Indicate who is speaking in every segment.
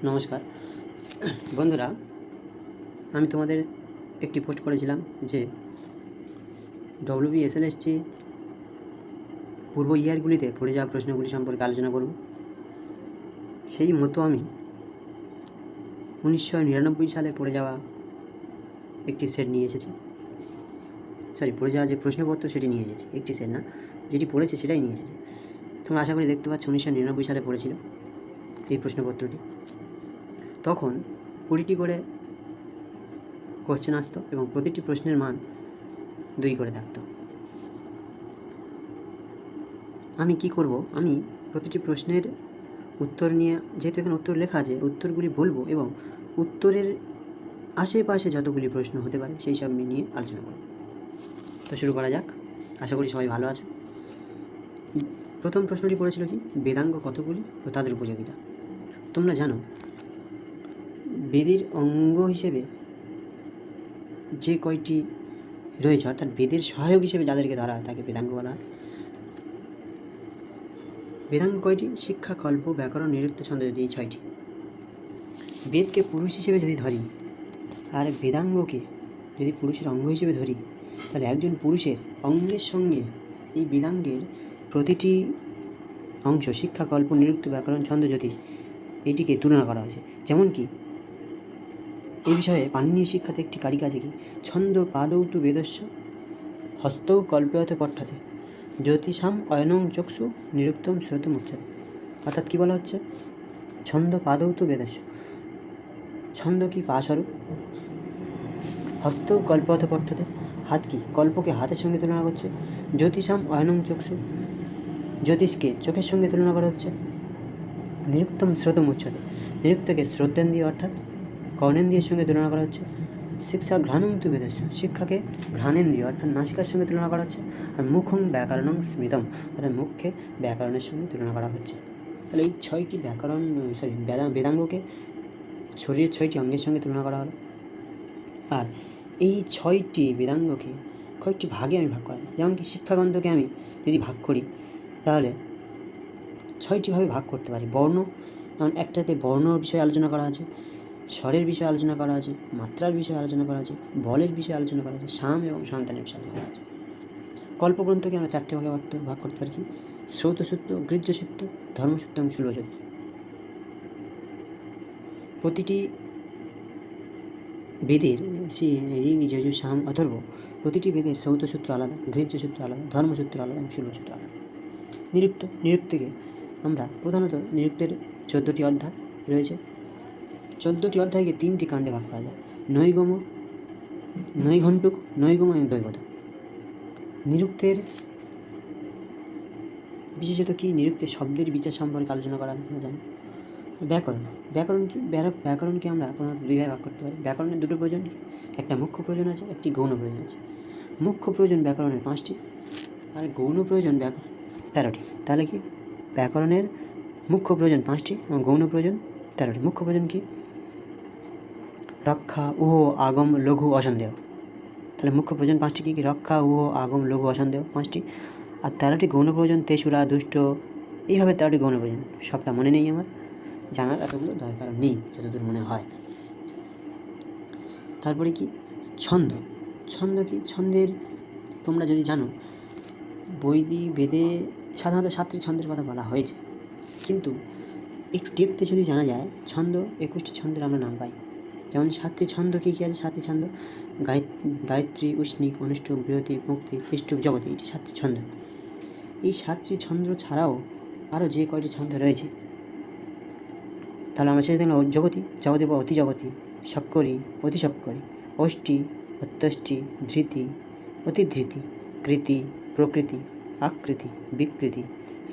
Speaker 1: নমস্কার বন্ধুরা, আমি তোমাদের একটি পোস্ট করেছিলাম যে WBSLST পূর্ব ইয়ারগুলিতে পড়ে যাওয়া প্রশ্নগুলি সম্পর্কে আলোচনা করব। সেই মতো আমি 1999 সালে পড়ে যাওয়া একটি সেট নিয়ে এসেছি। পড়ে যাওয়া যে প্রশ্নপত্র সেটি নিয়ে এসেছি, একটি সেট না, যেটি পড়েছে সেটাই নিয়ে এসেছি। তোমরা আশা করি দেখতে পাচ্ছ 1999 সালে পড়েছিল এই প্রশ্নপত্রটি। তখন 20টি করে কোশ্চেন আসতো এবং প্রতিটি প্রশ্নের মান 2 করে থাকতো। আমি কি করব, আমি প্রতিটি প্রশ্নের উত্তর নিয়ে, যেহেতু এখানে উত্তর লেখা আছে, উত্তরগুলি বলবো এবং উত্তরের আশেপাশে যতগুলি প্রশ্ন হতে পারে সেই সব নিয়ে আলোচনা করব। তো শুরু করা যাক। আশা করি সবাই ভালো আছো। প্রথম প্রশ্নটি পড়েছিল কি, বেদাঙ্গ কতগুলি ও তাদের উপযোগিতা। তোমরা জানো বেদের অঙ্গ হিসেবে যে কয়টি রয়েছে, অর্থাৎ বেদের সহায়ক হিসেবে যাদেরকে ধরা হয় তাকে বেদাঙ্গ বলা হয়। বেদাঙ্গ কয়টি? শিক্ষা, কল্প, ব্যাকরণ, নিরুক্ত, ছন্দ, যদি এই 6টি। বেদকে পুরুষ হিসেবে যদি ধরি আর বেদাঙ্গকে যদি পুরুষের অঙ্গ হিসেবে ধরি, তাহলে একজন পুরুষের অঙ্গের সঙ্গে এই বেদাঙ্গের প্রতিটি অংশ, শিক্ষা, কল্প, নিরুক্ত, ব্যাকরণ, ছন্দ, জ্যোতিষ, এইটিকে তুলনা করা হয়েছে। যেমন কি এই বিষয়ে পাণিনীয় শিক্ষাতে একটি কারিকা আছে কি, ছন্দ পাদৌ তু বেদস্য হস্তৌ কল্পয়ত পঠ্যতে জ্যোতিষাম অয়নং চক্ষু নিরুক্তম শ্রোতম উচ্চতে। অর্থাৎ কী বলা হচ্ছে, ছন্দ পাদৌ তু বেদস্য, ছন্দ কি পা স্বরূপ, হস্তৌ কল্পয়ত পঠ্যতে, হাত কি, কল্পকে হাতের সঙ্গে তুলনা করছে, জ্যোতিষাম অয়নং চক্ষু, জ্যোতিষকে চোখের সঙ্গে তুলনা করা হচ্ছে, নিরুক্তম শ্রোতম উচ্চতে, নিরুক্তকে শ্রদ্ধেন্দ্রিয় অর্থাৎ কর্ণেন্দ্রিয়ের সঙ্গে তুলনা করা হচ্ছে, শিক্ষা ঘ্রাণং তু বেদস্য, শিক্ষাকে ঘ্রাণেন্দ্রিয় অর্থাৎ নাসিকার সঙ্গে তুলনা করা হচ্ছে, আর মুখং ব্যাকরণং স্মৃতম অর্থাৎ মুখকে ব্যাকরণের সঙ্গে তুলনা করা হচ্ছে। তাহলে এই 6টি বেদাঙ্গকে শরীরের 6টি অঙ্গের সঙ্গে তুলনা করা হলো। আর এই 6টি বেদাঙ্গকে কয়েকটি ভাগে আমি ভাগ করা যায়। যেমন কি শিক্ষাগ্রন্থকে আমি যদি ভাগ করি তাহলে 6টি ভাবে ভাগ করতে পারি। বর্ণ, যেমন একটাতে বর্ণর বিষয়ে আলোচনা করা আছে, স্বরের বিষয়ে আলোচনা করা আছে, মাত্রার বিষয়ে আলোচনা করা আছে, বলের বিষয়ে আলোচনা করা আছে, সাম এবং সন্তানের বিষয়ে আলোচনা করা আছে। কল্পগ্রন্থকে আমরা 4টে ভাগে ভাগ করতে পারছি, শ্রৌতসূত্র, গৃহ্যসূত্র, ধর্মসূত্র এবং শুল্বসূত্র। প্রতিটি বেদের ঋগ, যজু, সাম, অথর্ব, প্রতিটি বেদের শ্রৌতসূত্র আলাদা, গৃহ্যসূত্র আলাদা, ধর্মসূত্র আলাদা এবং শুল্বসূত্র আলাদা। নিরুক্তকে আমরা প্রধানত নিরুক্তের 14টি অধ্যায় রয়েছে। 14টি অধ্যায়কে 3টি কাণ্ডে ভাগ করা যায়, নৈগম, নৈঘণ্টুক, নৈগম এবং দৈবত। নিরুক্তের বিশেষত কি, নিরুক্তের শব্দের বিচার সম্পর্কে আলোচনা করা হয়। জানি ব্যাকরণকে আমরা প্রধানত 2 ভাগে ভাগ করতে পারি। ব্যাকরণের 2টো প্রয়োজন, একটা মুখ্য প্রয়োজন আছে, একটি গৌণ প্রয়োজন আছে। মুখ্য প্রয়োজন ব্যাকরণের 5টি আর গৌণ প্রয়োজন 13টি। তাহলে কি, ব্যাকরণের মুখ্য প্রয়োজন 5টি এবং গৌণ প্রয়োজন 13টি। মুখ্য প্রয়োজন কি, রক্ষা, উহ, আগম, লঘু, অসন্দেহ। তাহলে মুখ্য প্রয়োজন 5টি কী কী? রক্ষা, উহ, আগম, লঘু, অসন্দেহ 5টি। আর 13টি গৌণ প্রয়োজন, তেসুরা, দুষ্ট, এইভাবে 13টি গৌণ প্রয়োজন। সবটা মনে নেই আমার, জানার এতগুলো দরকার নেই, যতদূর মনে হয়। তারপরে কি, ছন্দ কি, ছন্দের তোমরা যদি জানো, বেদে সাধারণত 7টি ছন্দের কথা বলা হয়েছে, কিন্তু একটু ডেপথে যদি জানা যায়, ছন্দ 21টি ছন্দের আমরা নাম পাই। যেমন 7টি ছন্দ কী কী আছে? 7টি ছন্দ, গায়ত্রী, উষ্ণিক, অনুষ্ঠুপ, বৃহতি, মুক্তি, কৃষ্টুপ, জগতি, এটি 7টি ছন্দ। এই 7টি ছন্দ ছাড়াও আরও যে কয়টি ছন্দ রয়েছে, তাহলে আমরা সেটা দেখলাম, জগতি বা অতি জগতি, সপ্করি, অতি সপ্করি, অষ্টি, অত্যষ্টি, ধৃতি, অতিধৃতি, কৃতি, প্রকৃতি, আকৃতি, বিকৃতি,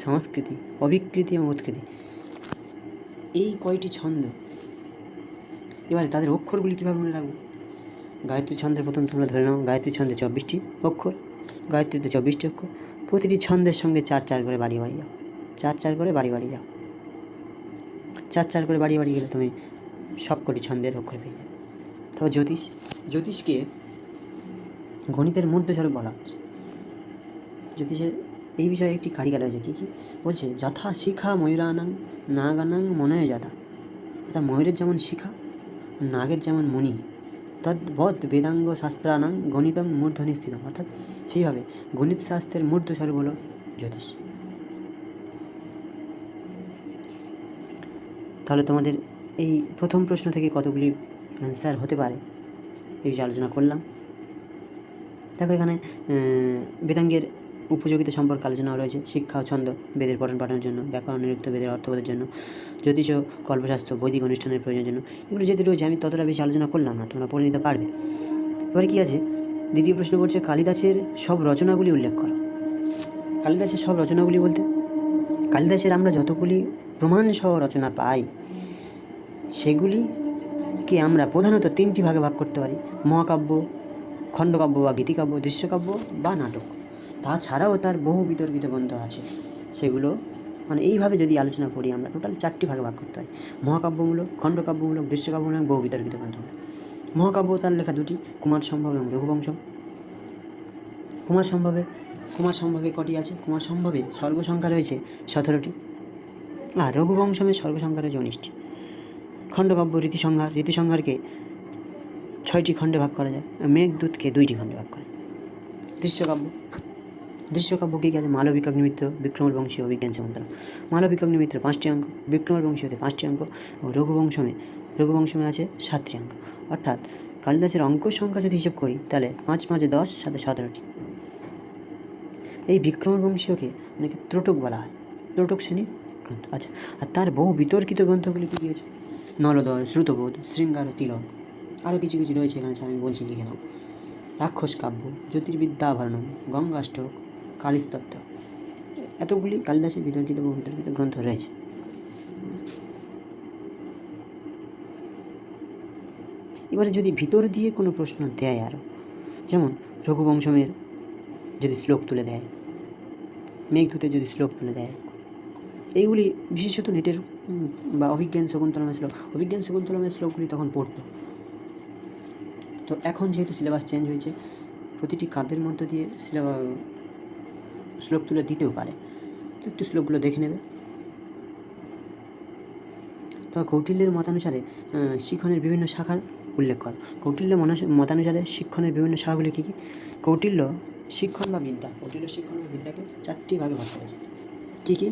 Speaker 1: সংস্কৃতি, অবিকৃতি এবং উৎকৃতি, এই কয়টি ছন্দ। এবারে তাদের অক্ষরগুলি কীভাবে মনে রাখবো? গায়ত্রী ছন্দের প্রথম তোমরা ধরে নাও, গায়ত্রী ছন্দে 24টি অক্ষর, গায়ত্রীতে 24টি অক্ষর, প্রতিটি ছন্দের সঙ্গে 4 করে বাড়ি যাও, 4 করে বাড়ি যাও, 4 করে বাড়ি গেলে তুমি সবকটি ছন্দের অক্ষর পেয়ে যাবে। তবে জ্যোতিষকে গণিতের মূর্ধস্বরূপ বলা হচ্ছে। জ্যোতিষের এই বিষয়ে একটি কারিকা রয়েছে, কী বলছে, যথা শিখা ময়ূরানাং নাগানাং মনয় যথা, অর্থাৎ ময়ূরের যেমন শিখা, নাগের যেমন মণি, তদ্বৎ বেদাঙ্গ শাস্ত্রানাং গণিতং মূর্ধনি স্থিতম। অর্থাৎ সেইভাবে গণিত শাস্ত্রের মূর্ধস্বরূপ হলো জ্যোতিষ। তাহলে তোমাদের এই প্রথম প্রশ্ন থেকে কতগুলি অ্যান্সার হতে পারে এই বিষয়ে আলোচনা করলাম। দেখো এখানে বেদাঙ্গের উপযোগিতা সম্পর্কে আলোচনা রয়েছে। শিক্ষা ও ছন্দ, বেদের পঠন পাঠনের জন্য, ব্যাকরণ নিরুক্ত, বেদের অর্থবোধের জন্য, জ্যোতিষ ও কল্পশাস্ত্র, বৈদিক অনুষ্ঠানের প্রয়োজনের জন্য, এগুলো যেহেতু রয়েছে আমি ততটা বেশি আলোচনা করলাম না, তোমরা পড়ে নিতে পারবে। এবারে কী আছে, দ্বিতীয় প্রশ্ন বলছে কালিদাসের সব রচনাগুলি উল্লেখ করো। কালিদাসের সব রচনাগুলি বলতে কালিদাসের আমরা যতগুলি প্রমাণসহ রচনা পাই সেগুলিকে আমরা প্রধানত তিনটি ভাগে ভাগ করতে পারি: মহাকাব্য, খণ্ডকাব্য বা গীতিকাব্য, দৃশ্যকাব্য বা নাটক। তাছাড়াও তার বহু বিতর্কিত গ্রন্থ আছে, সেগুলো মানে এইভাবে যদি আলোচনা করি আমরা টোটাল 4টি ভাগে ভাগ করতে পারি: মহাকাব্যমূলক, খণ্ডকাব্যমূলক, দৃশ্যকাব্যমূলক, বহু বিতর্কিত গ্রন্থগুলো। মহাকাব্য তার লেখা 2টি, কুমার সম্ভব এবং রঘুবংশ। কুমার সম্ভবে কটি আছে? কুমার সম্ভবে সর্গ সংখ্যা রয়েছে 17টি, আর রঘুবংশমের সর্গ সংখ্যা রয়েছে 19টি। খণ্ডকাব্য রীতিসংহারকে 6টি খণ্ডে ভাগ করা যায়, মেঘদূতকে 2টি খণ্ডে ভাগ করা যায়। দৃশ্যকাব্য কী আছে? মালবিকাগ্নিমিত্র, বিক্রমল বংশী, অভিজ্ঞান শকুন্তলা। মালবিকাগ্নিমিত্র 5টি অঙ্ক, বিক্রমল বংশীতে 5টি অঙ্ক ও রঘুবংশমে আছে 7টি অঙ্ক। অর্থাৎ কালিদাসের অঙ্ক সংখ্যা যদি হিসেব করি তাহলে 5 5 10 সাথে 17টি। এই বিক্রমল বংশীয়কে অনেকে ত্রটক বলা হয়, ত্রটক শ্রেণীর গ্রন্থ। আচ্ছা, আর তার বহু বিতর্কিত গ্রন্থগুলি কী আছে? নলোদয়, শ্রুতবোধ, শৃঙ্গার, তিলক, আরও কিছু কিছু রয়েছে এখানে, আমি বলছি লিখে নাও। রাক্ষস কাব্য, জ্যোতির্বিদ্যাভরণম, গঙ্গাষ্টক, কালিস্তত্ত্ব, এতগুলি কালিদাসের বহু বিতর্কিত গ্রন্থ রয়েছে। এবারে যদি ভিতর দিয়ে কোনো প্রশ্ন দেয় আরও, যেমন রঘুবংশমের যদি শ্লোক তুলে দেয়, মেঘদূতের যদি শ্লোক তুলে দেয়, এইগুলি বিশেষত নেটের বা অভিজ্ঞান শকুন্তলমের শ্লোকগুলি তখন পড়তো। তো এখন যেহেতু সিলেবাস চেঞ্জ হয়েছে, প্রতিটি কাব্যের মধ্য দিয়ে শ্লোক তুলে দিতেও পারে, তো একটু শ্লোকগুলো দেখে নেবে। তবে কৌটিল্যের মতানুসারে শিক্ষণের বিভিন্ন শাখার উল্লেখ কর। কৌটিল্য মতানুসারে শিক্ষণের বিভিন্ন শাখাগুলি কী কী? কৌটিল্য শিক্ষণ বা বিদ্যাকে 4টি ভাগে ভাগ করেছে। কী কী?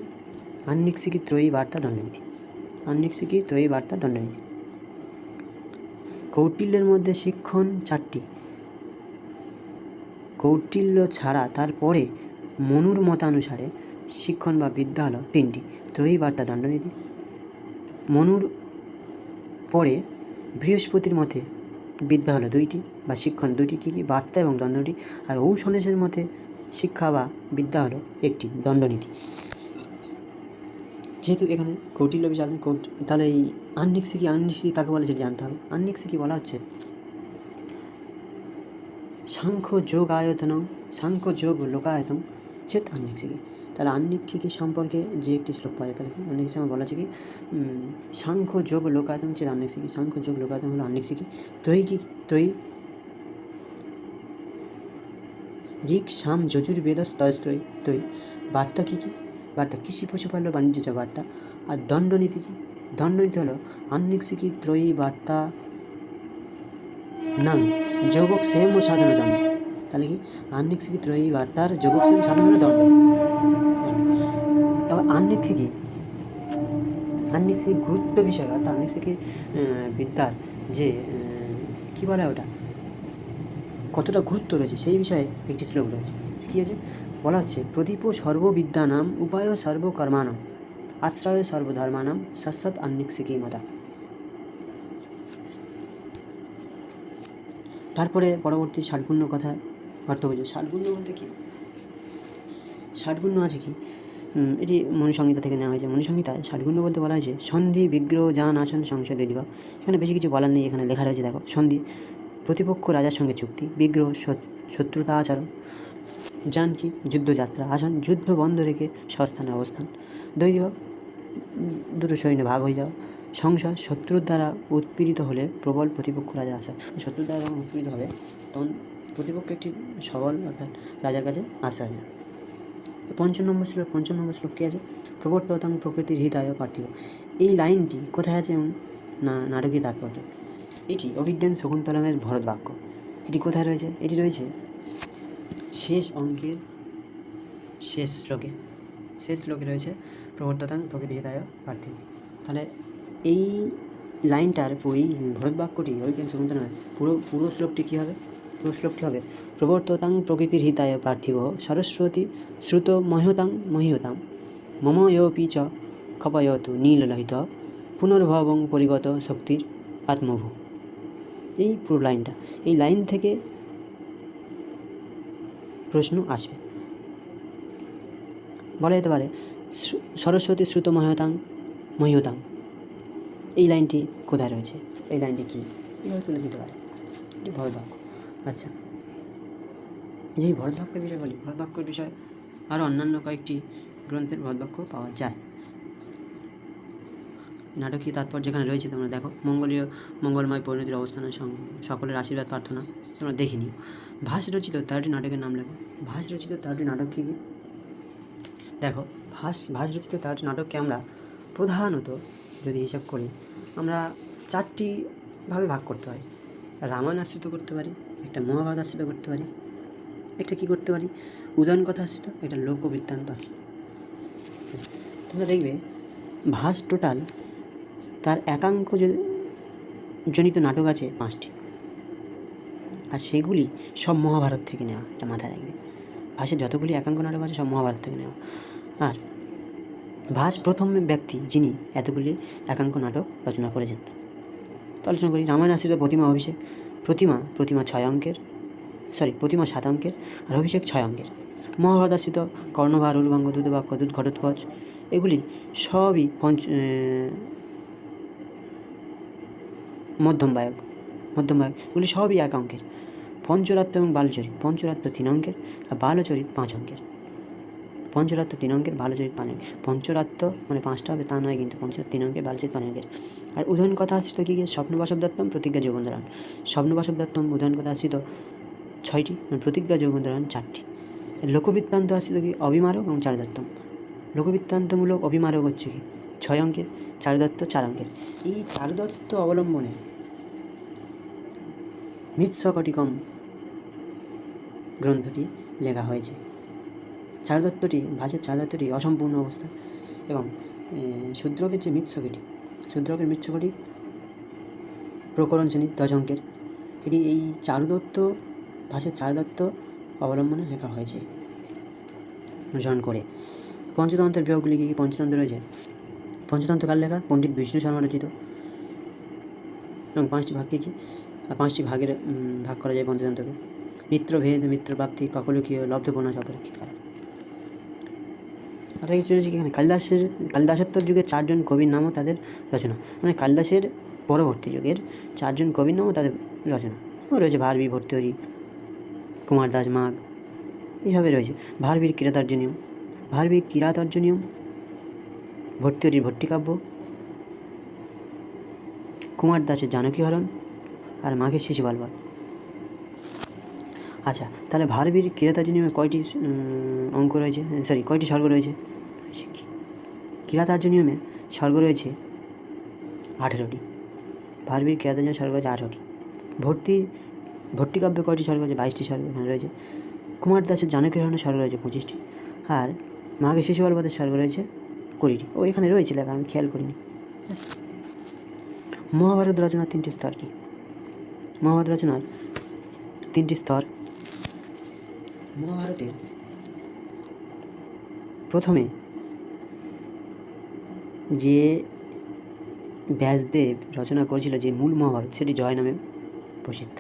Speaker 1: আহ্নিক সিকি, ত্রয়ী, বার্তা, দণ্ডনীতি। কৌটিল্যের মধ্যে শিক্ষণ 4টি। কৌটিল্য ছাড়া তারপরে মনুর মতানুসারে শিক্ষণ বা বিদ্যা হলো 3টি: ত্রয়ী, বার্তা, দণ্ডনীতি। মনুর পরে বৃহস্পতির মতে বিদ্যা হলো 2টি বা শিক্ষণ 2টি, কী কী? বার্তা এবং দণ্ডনীতি। আর ঔশনেশের মতে শিক্ষা বা বিদ্যা হলো 1টি, দণ্ডনীতি। যেহেতু এখানে কৌটিল্য বিষয়, তাহলে এই আহ্নিক সিকি কাকে বলে সেটা জানতে হবে। আহ্নিক সিকি বলা হচ্ছে সাংখ্য যোগ লোকায়তন চেত আহ্নিক সিকি। তাহলে আহ্নিক সিকি সম্পর্কে যে একটি শ্লোক পাওয়া যায়, তাহলে কি আহ্নিক সিকি বলা হচ্ছে কি সাংখ্য যোগ লোকায়তন চেত আহ্নিক সিকি। সাংখ্য যোগ লোকায়তন হলো আহ্নিক সিকি। ত্রয়ী ঋক সাম যজুর্বেদ স্তয়স্ত্রয়ী। বার্তা কী? বার্তা কৃষি, পশুপাল্য, বাণিজ্য বার্তা। আর দণ্ডনীতি কী? দণ্ডনীতি হলো আহ্নিক সিকি ত্রয়ী বার্তা নাম যোগক্ষেম ও সাধন দণ্ড। তাহলে কি আহ্নিক সিকি ত্রয়ী বার্তার যোগক্ষেম সাধন হলো দণ্ড। এবার আহ্নিক সিকি গুরুত্ব বিষয়, অর্থাৎ আহ্নিক সিকি বিদ্যার যে কী বলে ওটা কতটা গুরুত্ব রয়েছে সেই বিষয়ে একটি শ্লোক রয়েছে। কী আছে? বলা হচ্ছে প্রদীপ সর্ববিদ্যানাম, উপায় সর্বকর্মাণাম, আশ্রয় সর্বধর্মাণাম, শাশ্বত আহ্নিক সিকি মতা। তারপরে পরবর্তী ষাটগুণ্য কথা অর্থ বুঝো। ষাটগুণ্য বলতে কি? ষাটগুণ্য আছে কি? এটি মনুসংহিতা থেকে নেওয়া হয়েছে। মনুসংহিতায় ষাটগুণ্য বলতে বলা হয়েছে সন্ধি, বিগ্রহ, যান, আসন, সংসদে দিবা। এখানে বেশি কিছু বলার নেই, এখানে লেখা রয়েছে দেখো। সন্ধি প্রতিপক্ষ রাজার সঙ্গে চুক্তি, বিগ্রহ শত্রুতা আচরণ, যান কি? যুদ্ধযাত্রা, আসন যুদ্ধ বন্ধ রেখে স্বস্থানে অবস্থান, দৈবিক দুটো সৈন্য ভাগ হয়ে যাওয়া, সংশয় শত্রুর দ্বারা উৎপীড়িত হলে প্রবল প্রতিপক্ষ রাজার আশা। শত্রুর দ্বারা যখন উৎপীড়িত হবে তখন প্রতিপক্ষ একটি সবল অর্থাৎ রাজার কাছে আশ্রয় নেয়। পঞ্চম নম্বর শ্লোক কী আছে? প্রবর্ততাং প্রকৃতির হিতায় পার্থিব। এই লাইনটি কোথায় আছে? নাটকীয় তাৎপর্য। এটি অভিজ্ঞান শকুন্তলমের ভরত বাক্য। এটি কোথায় রয়েছে? এটি রয়েছে শেষ অঙ্কের শেষ শ্লোকে রয়েছে প্রবর্ততাং প্রকৃতিহিতায় পার্থিব। তাহলে এই লাইনটার এই ভরত বাক্যটি অভিজ্ঞান শকুন্তলমের পুরো শ্লোকটি কী হবে? পুরো শ্লোকটি হবে প্রবর্ততাং প্রকৃতির হিতায় পার্থিব সরস্বতী শ্রুত মহ্যতাম মম ইয়োপি চ কপয়তু নীললোহিত পুনর্ভবং পরিগত শক্তির আত্মভূ। এই পুরো লাইনটা, এই লাইন থেকে প্রশ্ন আসবে। বলা যেতে পারে সরস্বতী শ্রুত মহ্যতাং এই লাইনটি কোথায় রয়েছে? এই লাইনটি কী? এইভাবে তুলে দিতে পারে। এটি ভরত বাক্য। আচ্ছা, এই ভরত বাক্যের বিষয়ে বলি। ভরত বাক্যের বিষয়ে আরও অন্যান্য কয়েকটি গ্রন্থের ভরত বাক্য পাওয়া যায়। নাটকীয় তাৎপর্য যেখানে রয়েছে তোমরা দেখো, মঙ্গলময় পরিণতির অবস্থানের সকলের আশীর্বাদ প্রার্থনা তোমরা দেখে নিও। ভাস রচিত 13টি নাটকের নাম লেখো। ভাস রচিত 13টি নাটক কী কী? দেখো, ভাস রচিত 13টি নাটককে আমরা প্রধানত যদি হিসাব করি আমরা 4টি ভাবে ভাগ করতে পারি। রামায়ণ আশ্রিত করতে পারি, একটা মহাভারত আশ্রিত করতে পারি, একটা কী করতে পারি উদয়ন কথা আশ্রিত, একটা লোকবৃত্তান্ত আশ্রিত। তোমরা দেখবে ভাস টোটাল তার একাঙ্ক জনিত নাটক আছে 5টি, আর সেগুলি সব মহাভারত থেকে নেওয়া। এটা মাথায় রাখবে, ভাসের যতগুলি একাঙ্ক নাটক আছে সব মহাভারত থেকে নেওয়া। আর ভাস প্রথম ব্যক্তি যিনি এতগুলি একাঙ্ক নাটক রচনা করেছেন। তো আলোচনা করি। রামায়ণ আশ্রিত প্রতিমা অভিষেক। প্রতিমা 7 অঙ্কের আর অভিষেক 6 অঙ্কের। মহাভারত আশ্রিত কর্ণভার, উরুভঙ্গ, দুধবাক্য, ঘটোৎকচ, এগুলি সবই মধ্যমবায়ক, এগুলি সবই 1 অঙ্কের। পঞ্চরাত্র এবং বালচরিত। পঞ্চরাত্র 3 অঙ্কের আর বালচরিত 5 অঙ্কের। পঞ্চরাত্র 3 অঙ্কের, বালচরিত 5 অঙ্কের। পঞ্চরাত্র মানে 5টা হবে তা নয়, কিন্তু পঞ্চরাত্র 3 অঙ্কের, বালচরিত 5 অঙ্কের। আর উদয়ন কথা আশ্রিত কী? স্বপ্নবাসব দত্তম, প্রতিজ্ঞা যোগেন্দ্রন। স্বপ্নবাসব দত্তম উদয়ন কথা আশ্রিত 6টি, প্রতিজ্ঞা যোগেন্দ্রন 4টি। লোকবৃত্তান্ত আশ্রিত কি? অভিমারক এবং চারুদত্তম। লোকবৃত্তান্তমূলক অভিমারক হচ্ছে কি 6 অঙ্কের, চারুদত্ত 4 অঙ্কের। এই চারুদত্ত অবলম্বনে মৃৎশকটিকম গ্রন্থটি লেখা হয়েছে। ভাসের চারুদত্তটি অসম্পূর্ণ অবস্থা এবং শূদ্রকের যে মৃৎশকটি প্রকরণ শ্রেণীর 10 অঙ্কের। এটি এই ভাসের চারুদত্ত অবলম্বনে লেখা হয়েছে অনুসরণ করে। পঞ্চতন্ত্রের বিভাগগুলি কী? পঞ্চতন্ত্র রয়েছে পঞ্চতন্ত্র কার লেখা? পণ্ডিত বিষ্ণু শর্মা রচিত। এবং 5টি ভাগকে কী? 5টি ভাগের ভাগ করা যায় পঞ্চতন্ত্রকে। মিত্রভেদ, মিত্রপ্রাপ্তি, ককলকীয়, লব্ধপূর্ণ, অপরক্ষিত কারণ। আর কিছু রয়েছে এখানে কালিদাসোত্তর যুগের 4 জন কবির নামও তাদের রচনা। মানে কালিদাসের পরবর্তী যুগের 4 জন কবির নামও তাদের রচনা। রয়েছে ভারবি, ভর্তৃহরি, কুমার দাস, মাঘ, এইভাবে রয়েছে। ভারবির কিরাতার্জুনীয়ম, ভর্তৃহরির ভট্টিকাব্য, কুমার দাসের জানকীহরণ আর মাঘের শিশুপালবধ। আচ্ছা, তাহলে ভারবির কিরাতার্জুনীয়মে কয়টি অঙ্ক রয়েছে? কয়টি স্বর্গ রয়েছে? কিরাতার্জুনীয়মে স্বর্গ রয়েছে 18টি। ভারবির কিরাতার্জুনীয় স্বর্গ রয়েছে 18টি। ভট্টিকাব্যে কয়টি স্বর্গ রয়েছে? 22টি স্বর্গ এখানে রয়েছে। কুমার দাসের জানকীহরণের স্বর্গ রয়েছে 25টি। আর মাঘের শিশুপালবধের স্বর্গ রয়েছে 20টি। এখানে রয়েছে লেখা, আমি খেয়াল করিনি। মহাভারত রচনার 3টি স্তর কি? মহাভারত রচনার 3টি স্তর। মহাভারতের প্রথমে যে ব্যাসদেব রচনা করেছিল যে মূল মহাভারত, সেটি জয় নামে প্রসিদ্ধ।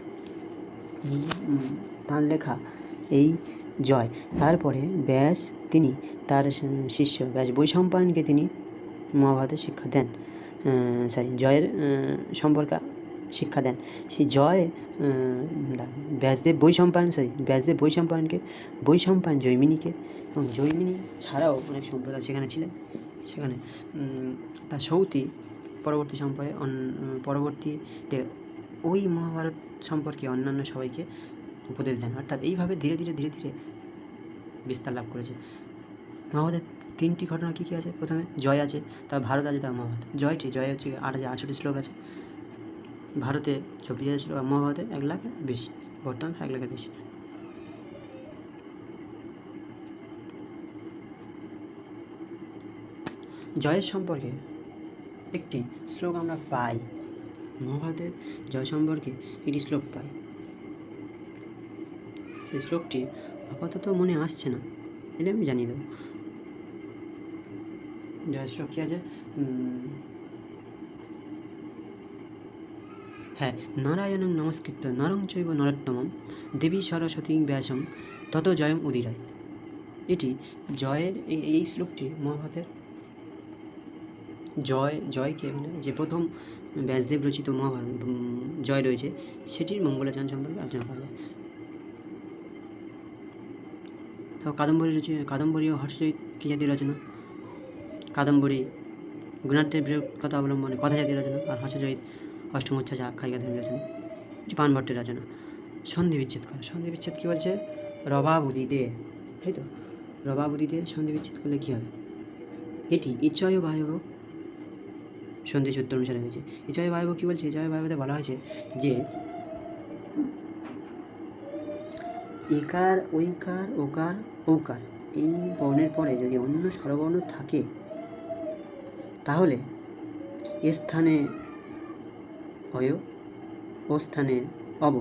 Speaker 1: তাঁর লেখা এই জয়। তারপরে ব্যাস তিনি তার শিষ্য ব্যাস বৈশম্পায়নকে তিনি মহাভারতের শিক্ষা দেন, জয়ের সম্পর্কে শিক্ষা দেন। সেই ব্যাসদেব বৈশম্পায়ন জৈমিনীকে, এবং জৈমিনী ছাড়াও অনেক সম্প্রদায় ছিলেন। সেখানে তার সৌতি পরবর্তীতে ওই মহাভারত সম্পর্কে অন্যান্য সবাইকে উপদেশ দেন। অর্থাৎ এইভাবে ধীরে ধীরে বিস্তার লাভ করেছে। মহাভারতের তিনটি ঘটনা কী কী আছে? প্রথমে জয় আছে, তারপর ভারত আছে, তার মহাভারত। জয় হচ্ছে 8,068 শ্লোক আছে, ভারতে 24,000 শ্লোক, মহাভারতে 1,00,000 বেশি, বর্তমান 1,00,000 বেশি। জয়ের সম্পর্কে একটি শ্লোক আমরা পাই, মহাভারতের জয় সম্পর্কে একটি শ্লোক পাই। সেই শ্লোকটি আপাতত মনে আসছে না, এলে আমি জানিয়ে দেবো। জয় শ্লোক কী আছে? হ্যাঁ, নারায়ণং নমস্কৃত্য নরং চৈব নরোত্তমম দেবী সরস্বতী ব্যাসং তত জয়ম উদিরায়। এটি জয়ের এই শ্লোকটি মহাভারতের জয়কে মানে যে প্রথম ব্যাসদেব রচিত মহাভারত জয় রয়েছে সেটির মঙ্গলাচরণ সম্পর্কে আলোচনা করা যায়। তাও কাদম্বরী ও হর্ষচরিত কী জাতীয় রচনা? কাদম্বরী গুণার্থের কথা অবলম্বনে কথা জাতীয় রচনা, আর হর্ষচরিত অষ্টমোচ্ছ্বাস আখ্যায়িকা ধর্মী রচনা, এটি পানভট্টের রচনা। সন্ধি বিচ্ছেদ করা, সন্ধি বিচ্ছেদ কী বলছে? রবাবুদিতে, তাই তো? রবাবুদিতে সন্ধি বিচ্ছেদ করলে কী হবে? এটি ইচ্ছয় বায়ব সন্ধি সূত্র অনুসারে হয়েছে। ইচ্ছয় বায়ব কী বলছে? ইচ্ছয় বায়বতে বলা হয়েছে যে একার, ঐকার, ওকার, ঔকার এই বর্ণের পরে যদি অন্য স্বরবর্ণ থাকে তাহলে এ স্থানে অয়, ও স্থানে অব,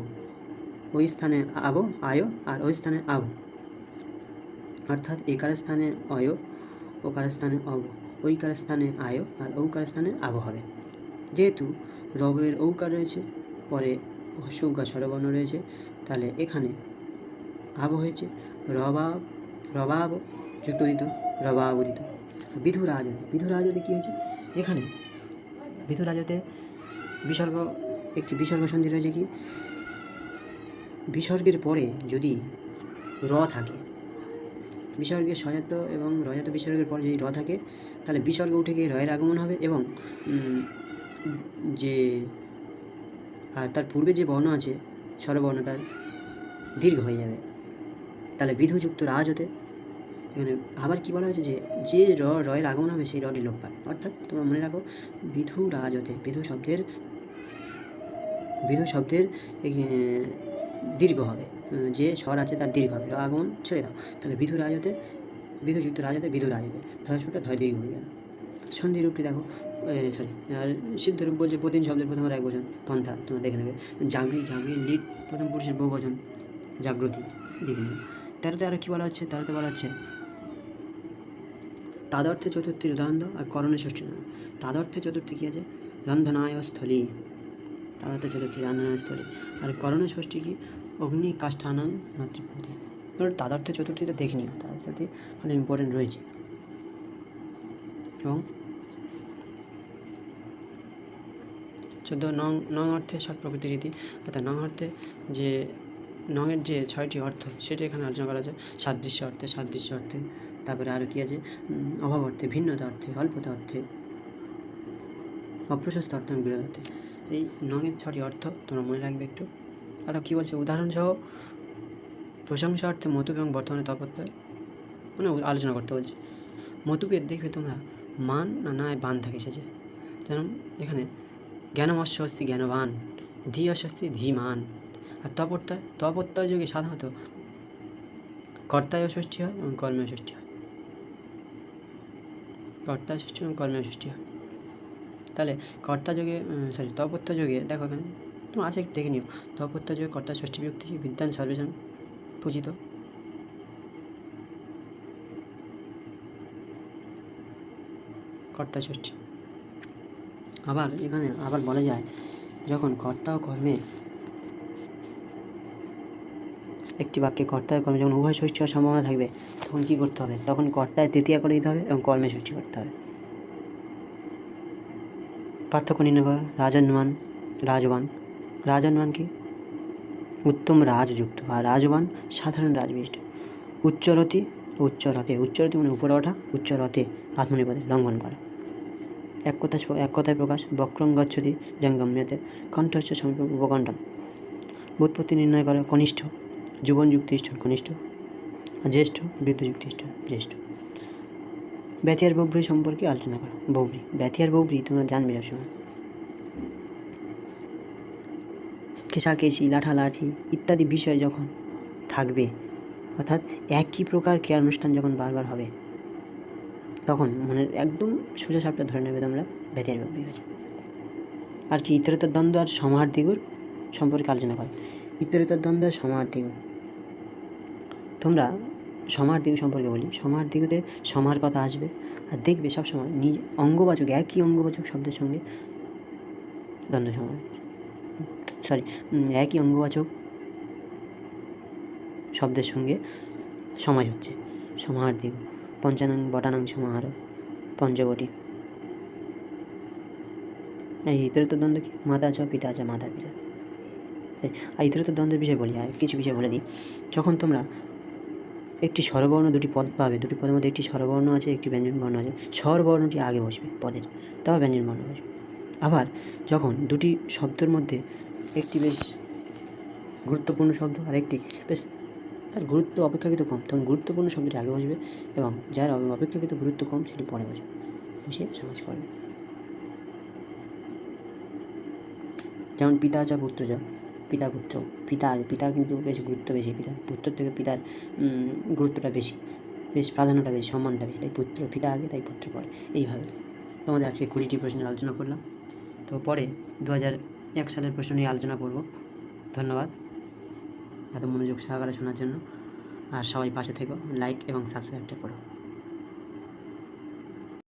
Speaker 1: ওই স্থানে আব আয়, আর ওই স্থানে আব। অর্থাৎ একার স্থানে অয়, ওকার স্থানে অব, ঐকার স্থানে আয়, আর ঔকার স্থানে আব হবে। যেহেতু রবের ঔকার রয়েছে, পরে হস্যৌকার স্বরবর্ণ রয়েছে, তাহলে এখানে আব হয়েছে রবাব যুক্ত দিত রবাবদিত। বিধুরাজতে কী হয়েছে? এখানে বিধুরাজতে একটি বিসর্গ সন্ধি রয়েছে। কি বিসর্গের পরে যদি র থাকে, বিসর্গের সজাত এবং রজাত বিসর্গের পরে যদি র থাকে তাহলে বিসর্গ উঠে গিয়ে রয়ের আগমন হবে, এবং যে তার পূর্বে যে বর্ণ আছে স্বরবর্ণ তার দীর্ঘ হয়ে যাবে, তাহলে বিধুযুক্ত রাজ হতে। এখানে আবার কি বলা হয়েছে? যে রয়ের আগমন হবে সেই রটি লোপ পায়। অর্থাৎ তোমরা মনে রাখো, বিধু রাজ হতে, বিধু শব্দের দীর্ঘ হবে, যে স্বর আছে তার দীর্ঘ হবে, র আগমন ছেড়ে দাও, তাহলে বিধু রাজ হতে, বিধুযুক্ত রাজ হতে, বিধু রাজ হতে, ধয় সুটা ধয় দীর্ঘ হয়ে গেল। সন্ধি রূপটি দেখো, আর সিদ্ধ রূপ বলছে প্রতিদিন শব্দের প্রথম এক বচন পন্থা, তোমরা দেখে নেবে। জাগরি লিড প্রথম পুরুষের বহু বচন জাগ্রতি, দেখে নেবে। তেরোতে আরও কী বলা হচ্ছে? তেরোতে বলা হচ্ছে তাদর্থে চতুর্থীর উদাহরণ দাও, আর করণে ষষ্ঠী না। তাদর্থে চতুর্থী কী আছে? রন্ধনায় স্থলী, তাদর্থে চতুর্থী রন্ধনায় স্থলী। আর করণে ষষ্ঠী কি? অগ্নি কাষ্ঠানান মাতৃপতি। তাদর্থে চতুর্থীটা দেখে নিও, তাদর্থী অনেক ইম্পর্টেন্ট রয়েছে। এবং 14 নং অর্থে ষট প্রকৃতির রীতি, অর্থাৎ নং অর্থে যে নংয়ের যে 6টি অর্থ সেটা এখানে আলোচনা করা আছে। সাদৃশ্য অর্থে, তারপরে আরও কী আছে? অভাব অর্থে, ভিন্নতা অর্থে, অল্পতা অর্থে, অপ্রশস্ত অর্থে এবং বিরোধ অর্থে। এই নংয়ের 6টি অর্থ তোমরা মনে রাখবে একটু। আরও কী বলছে? উদাহরণসহ প্রশংসা অর্থে মতুপ এবং বর্তমানে তপত্যায় মানে আলোচনা করতে বলছে। মতুপের দেখবে তোমরা মান না বান থাকে এসেছে, যেমন এখানে জ্ঞানমস্য অস্তি জ্ঞানবান, ধী অস্তি ধীমান। আর তপত্যায় যোগে সাধারণত কর্তায় ষষ্ঠী হয় এবং কর্মেয় ষষ্ঠী হয়, কর্তায় ষষ্ঠী এবং কর্মেয় ষষ্ঠী হয়। তাহলে তপত্য যোগে দেখো এখানে তোমার আছে, একটু দেখে নিও। তপত্য যোগে কর্তা ষষ্ঠী বিভক্তি, বিদ্যান সর্বেশন পূজিত। কর্তা ষষ্ঠী। আবার এখানে বলা যায় যখন কর্তা ও কর্মে একটি বাক্যে কর্তা ও কর্মে যখন উভয় ষষ্ঠী হওয়ার সম্ভাবনা থাকবে তখন কী করতে হবে? তখন কর্তায় তৃতীয়া করে দিতে হবে এবং কর্মে ষষ্ঠী করতে হবে। পার্থক্য নির্ণয় করা। রাজবান কি? উত্তম রাজযুক্ত, আর রাজবান সাধারণ রাজবিষ্ট। উচ্চরতি মানে উপরে ওঠা, উচ্চরতে আত্মনিপদে লঙ্ঘন করা। এক কথায় প্রকাশ। বক্রং গচ্ছতি জঙ্গম্যতে কণ্ঠস্য সমীপম উপকণ্ঠম। ব্যুৎপত্তি নির্ণয় করা। কনিষ্ঠ, যুবনযুক্ত ইষ্টন কনিষ্ঠ, আর জ্যেষ্ঠ বৃদ্ধযুক্ত ইষ্টন জ্যেষ্ঠ। ব্যতি আর বৌব্রী সম্পর্কে আলোচনা করো। বৌব্রী, ব্যতি আর বৌব্রী তোমরা জানবে সবসময়। কেশাকেশি, লাঠালাঠি ইত্যাদি বিষয় যখন থাকবে, অর্থাৎ একই প্রকার ক্রিয়ানুষ্ঠান যখন বারবার হবে, তখন মনের একদম সোজা সাপটা ধরে নেবে তোমরা ব্যতি আর বৌব্রী হয়েছে। আর কি ইতরেতর দ্বন্দ্ব আর সমাহার দ্বিগুণ সম্পর্কে আলোচনা করো। ইতরেতর দ্বন্দ্ব আর সমাহার দ্বিগুণ, তোমরা সমাহার দ্বিগু সম্পর্কে বলি। সমাহার দ্বিগুতে সমাহার কথা আসবে, আর দেখবে সবসময় নিজে অঙ্গবাচক, একই অঙ্গবাচক শব্দের সঙ্গে দ্বন্দ্ব সমাহার, একই অঙ্গবাচক শব্দের সঙ্গে সমাজ হচ্ছে সমাহার দ্বিগু। পঞ্চানং বটানং সমাহার পঞ্চবটি। এই ইতরেতর দ্বন্দ্ব কি? মাতা চ পিতা চ মাতা পিতা। আর ইতরেতর দ্বন্দ্বের বিষয়ে বলি, আর কিছু বিষয় বলে দিই। যখন তোমরা একটি স্বরবর্ণ, দুটি পদ পাবে, দুটি পদের মধ্যে একটি স্বরবর্ণ আছে, একটি ব্যঞ্জনবর্ণ আছে, স্বরবর্ণটি আগে বসবে পদের, তারপর ব্যঞ্জনবর্ণ বসবে। আবার যখন দুটি শব্দের মধ্যে একটি বেশ গুরুত্বপূর্ণ শব্দ আর একটি বেশ তার গুরুত্ব অপেক্ষাকৃত কম, তখন গুরুত্বপূর্ণ শব্দটি আগে বসবে এবং যার অপেক্ষাকৃত গুরুত্ব কম সেটি পরে বসবে, সে সমাজ করবে। যেমন পিতা চ পুত্র চ, পিতা পুত্র। পিতা কিন্তু বেশ গুরুত্ব বেশি, পুত্রের থেকে পিতার গুরুত্বটা বেশি, বেশ প্রাধান্যটা বেশি, সম্মানটা বেশি, তাই পিতা আগে, তাই পুত্র পরে। এইভাবে তোমাদের আজকে 20টি প্রশ্নের আলোচনা করলাম। তো পরে 2001 সালের প্রশ্ন নিয়ে আলোচনা করব। ধন্যবাদ এত মনোযোগ সহকারে শোনার জন্য। আর সবাই পাশে থেকো, লাইক এবং সাবস্ক্রাইবটা করো।